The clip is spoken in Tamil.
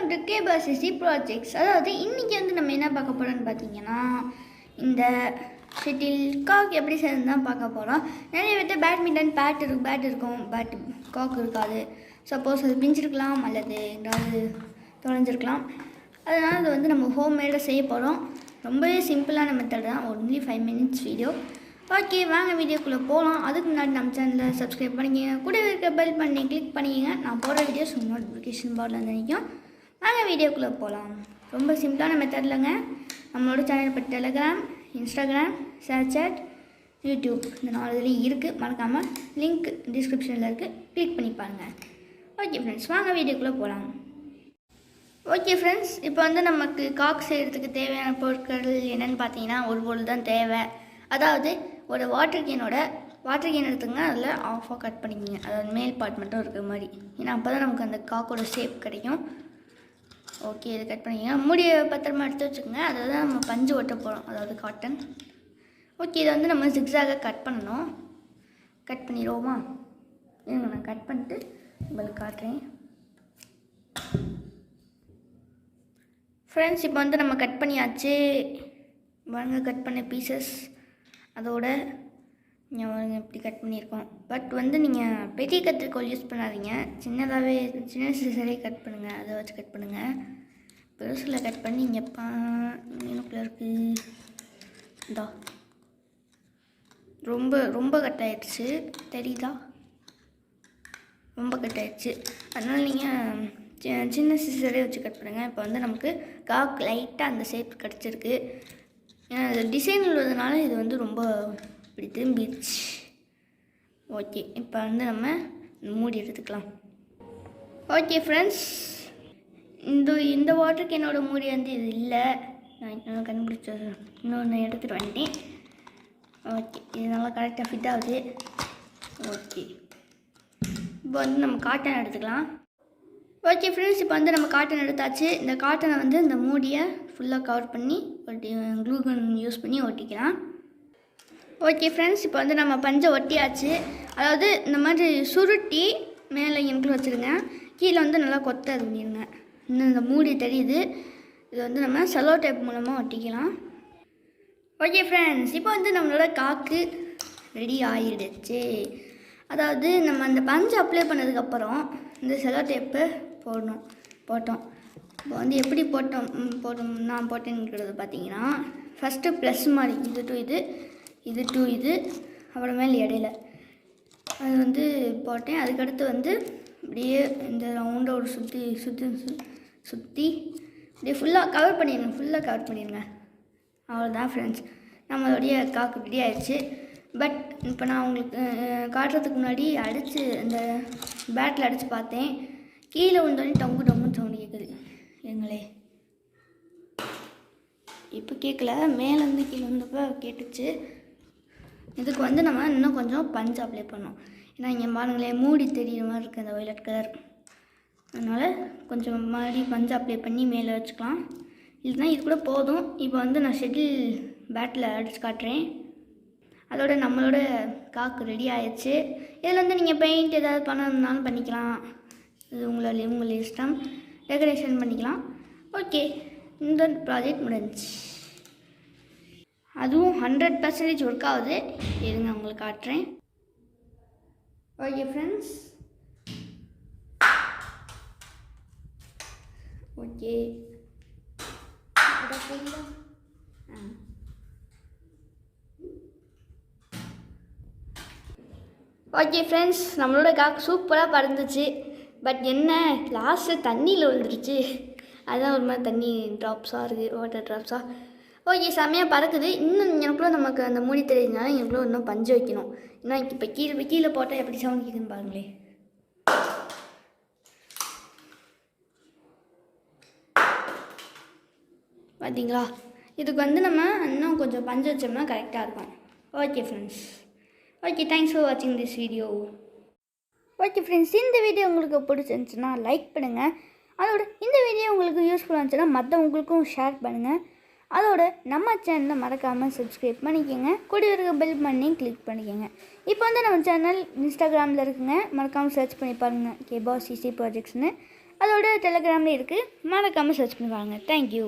Welcome to Keba'S projects. அதாவது இன்றைக்கி வந்து நம்ம என்ன பார்க்க போகிறோம்னு பார்த்தீங்கன்னா, இந்த ஷட்டில் காக் எப்படி செய்யணும் தான் பார்க்க போகிறோம். நிறைய பேர்த்து பேட்மிண்டன் பேட் இருக்கும், காக் இருக்காது. சப்போஸ் அது பிஞ்சிருக்கலாம் அல்லது ஏதாவது தொலைஞ்சிருக்கலாம். அதனால் அது வந்து நம்ம ஹோம்மேடாக செய்ய போகிறோம். ரொம்பவே சிம்பிளான மெத்தட் தான், ஒன்லி 5 minutes வீடியோ. ஓகே, வாங்க வீடியோக்குள்ளே போகலாம். அதுக்கு முன்னாடி நம்ம சேனலில் சப்ஸ்கிரைப் பண்ணிக்கங்க, கூட இருக்க பெல் பண்ணி கிளிக் பண்ணிக்கங்க. நான் போடுற வீடியோஸ் நோட்டிஃபிகேஷன் பாரில் வந்து நிற்கும். வாங்க வீடியோக்குள்ளே போகலாம். ரொம்ப சிம்பிளான மெத்தட்லங்க. நம்மளோட சேனல் பற்றி டெலிகிராம், இன்ஸ்டாகிராம், ஷேர்சாட், யூடியூப் இந்த 4 இதுலேயும் இருக்குது. மறக்காமல் லிங்க் டிஸ்கிரிப்ஷனில் இருக்குது, கிளிக் பண்ணி பாருங்கள். ஓகே ஃப்ரெண்ட்ஸ், வாங்க வீடியோக்குள்ளே போகலாம். ஓகே ஃப்ரெண்ட்ஸ், இப்போ வந்து நமக்கு காக் செய்கிறதுக்கு தேவையான பொருட்கள் என்னென்னு பார்த்தீங்கன்னா, ஒரு பொருள் தான் தேவை. அதாவது ஒரு வாட்டர் கேன் எடுத்துங்க, அதில் ஆஃபாக கட் பண்ணிக்கோங்க. அதாவது மேல் பார்ட் மட்டும் இருக்கிற மாதிரி, ஏன்னா அப்போ தான் நமக்கு அந்த காக்கோட ஷேப் கிடைக்கும். ஓகே, இது கட் பண்ணிக்கோங்க. மூடியை பத்திரமா எடுத்து வச்சுக்கோங்க. அதில் தான் நம்ம பஞ்சு ஒட்ட போகிறோம், அதாவது காட்டன். ஓகே, இதை வந்து நம்ம ஜிக்ஸாக கட் பண்ணணும். கட் பண்ணிடுவோமா? இருங்க, நான் கட் பண்ணிட்டு உங்களுக்கு காட்டுறேன். ஃப்ரெண்ட்ஸ், இப்போ வந்து நம்ம கட் பண்ணியாச்சு. வாங்க, கட் பண்ண பீசஸ் அதோட நீங்கள் இப்படி கட் பண்ணியிருக்கோம். பட் வந்து நீங்கள் பெரிய கத்திரிக்கோல் யூஸ் பண்ணாதீங்க, சின்ன சிசரே கட் பண்ணுங்கள். அதை வச்சு கட் பண்ணுங்கள். பெருசில் கட் பண்ணி இங்கே மீனுக்குள்ளே இருக்குது. இதா ரொம்ப கட் ஆகிடுச்சு, தெரியுதா? ரொம்ப கட் ஆகிடுச்சு. அதனால் நீங்கள் சின்ன சிசரே வச்சு கட் பண்ணுங்கள். இப்போ வந்து நமக்கு காக் லைட்டாக அந்த ஷேப் கிடச்சிருக்கு. டிசைன் உள்ளதுனால இது வந்து ரொம்ப இப்படி திரும்பிடுச்சு. ஓகே, இப்போ வந்து நம்ம மூடி எடுத்துக்கலாம். ஓகே ஃப்ரெண்ட்ஸ், இந்த வாட்டர் கேனோட மூடி வந்து இது இல்லை. நான் இன்னொன்று கண்டுபிடிச்ச இன்னொன்று எடுத்துகிட்டு வந்துட்டேன். ஓகே, இது நல்லா கரெக்டாக ஃபிட் ஆகுது. ஓகே, இப்போ வந்து நம்ம காட்டன் எடுத்துக்கலாம். ஓகே ஃப்ரெண்ட்ஸ், இப்போ வந்து நம்ம காட்டன் எடுத்தாச்சு. இந்த காட்டனை வந்து இந்த மூடியை ஃபுல்லாக கவர் பண்ணி க்ளூ கன் யூஸ் பண்ணி ஒட்டிக்கலாம். ஓகே ஃப்ரெண்ட்ஸ், இப்போ வந்து நம்ம பஞ்சை ஒட்டியாச்சு. அதாவது இந்த மாதிரி சுருட்டி மேலே எனக்குள்ள வச்சுருங்க, கீழே வந்து நல்லா கொத்த பண்ணிடுங்க. இன்னும் இந்த மூடி தெரியுது. இது வந்து நம்ம செலோ டேப் மூலமாக ஒட்டிக்கலாம். ஓகே ஃப்ரெண்ட்ஸ், இப்போ வந்து நம்மளோட காக்கு ரெடி ஆகிடுச்சு. அதாவது நம்ம அந்த பஞ்சை அப்ளை பண்ணதுக்கப்புறம் இந்த செலோ டேப்பு போட்டோம். இப்போ வந்து எப்படி நான் போட்டேங்கிறது பார்த்தீங்கன்னா, ஃபஸ்ட்டு ப்ளஸ் மாதிரி இது டு இது அப்புறமேல் இடையில அது வந்து போட்டேன். அதுக்கடுத்து வந்து அப்படியே இந்த ரவுண்டை ஒரு சுற்றி அப்படியே ஃபுல்லாக கவர் பண்ணிடுங்க. அவ்வளோதான் ஃப்ரெண்ட்ஸ், நம்மளுடைய காக்கு ரெடி ஆயிடுச்சு. பட் இப்போ நான் உங்களுக்கு காட்டுறதுக்கு முன்னாடி இந்த பேட்டில் அடித்து பார்த்தேன். கீழே விழுந்தோடனே டொங்குன்னு சவுண்டு கேட்குது. எங்களே இப்போ கேட்கல, மேலேருந்து கீழே வந்தப்போ கேட்டுச்சு. இதுக்கு வந்து நம்ம இன்னும் கொஞ்சம் பஞ்சு அப்ளை பண்ணோம். ஏன்னா இங்கே பாருங்களேன், மூடி தெரியுற மாதிரி இருக்குது அந்த வயலட் கலர். அதனால் கொஞ்சம் மாதிரி பஞ்சு அப்ளை பண்ணி மேலே வச்சுக்கலாம். இதுதான், இது கூட போதும். இப்போ வந்து நான் ஷட்டில் பேட்டில் அடித்து காட்டுறேன். அதோட நம்மளோட காக்கு ரெடி ஆயிடுச்சு. இதில் வந்து நீங்கள் பெயிண்ட் ஏதாவது பண்ணணுன்னாலும் பண்ணிக்கலாம். இது உங்களோட இஷ்டம், டெக்கரேஷன் பண்ணிக்கலாம். ஓகே, இந்த ப்ராஜெக்ட் முடிஞ்சிச்சு. அதுவும் 100% ஒர்க் ஆகுது. இருங்க உங்களுக்கு காட்டுறேன். Okay friends, okay okay friends, நம்மளோட காக்கு சூப்பராக பறந்துச்சு. பட் என்ன, லாஸ்ட்டு தண்ணியில் விழுந்துருச்சு. அதுதான் ஒரு மாதிரி தண்ணி ட்ராப்ஸாக இருக்குது, வாட்டர் ட்ராப்ஸாக. ஓகே, செம்மையாக பறக்குது. இன்னும் எனக்குள்ள நமக்கு அந்த மூடி தெரியுதுனால எனக்குள்ள இன்னும் பஞ்சு வைக்கணும். ஏன்னா இப்போ கீழே போட்டால் எப்படி சவுண்ட் கேட்குதுன்னு பாருங்களேன். பார்த்தீங்களா? இதுக்கு வந்து நம்ம இன்னும் கொஞ்சம் பஞ்சு வச்சோம்னா கரெக்டாக இருக்கும். Okay friends, okay, thanks for வாட்சிங் திஸ் வீடியோ. ஓகே ஃப்ரெண்ட்ஸ், இந்த வீடியோ உங்களுக்கு பிடிச்சிருந்துச்சுன்னா லைக் பண்ணுங்கள். அதோட இந்த வீடியோ உங்களுக்கு யூஸ்ஃபுல்லாக இருந்துச்சுன்னா மற்றவங்களுக்கும் ஷேர் பண்ணுங்கள். அதோட நம்ம சேனலை மறக்காமல் சப்ஸ்கிரைப் பண்ணிக்கோங்க, கூட இருக்க பெல் பண்ணி கிளிக் பண்ணிக்கோங்க. இப்போ வந்து நம்ம சேனல் இன்ஸ்டாகிராமில் இருக்குங்க, மறக்காமல் சர்ச் பண்ணி பாருங்கள் Keba'S ப்ராஜெக்ட்ஸ்னு. அதோட டெலிகிராம்லேயும் இருக்குது, மறக்காமல் சர்ச் பண்ணி பாருங்கள். தேங்க்யூ.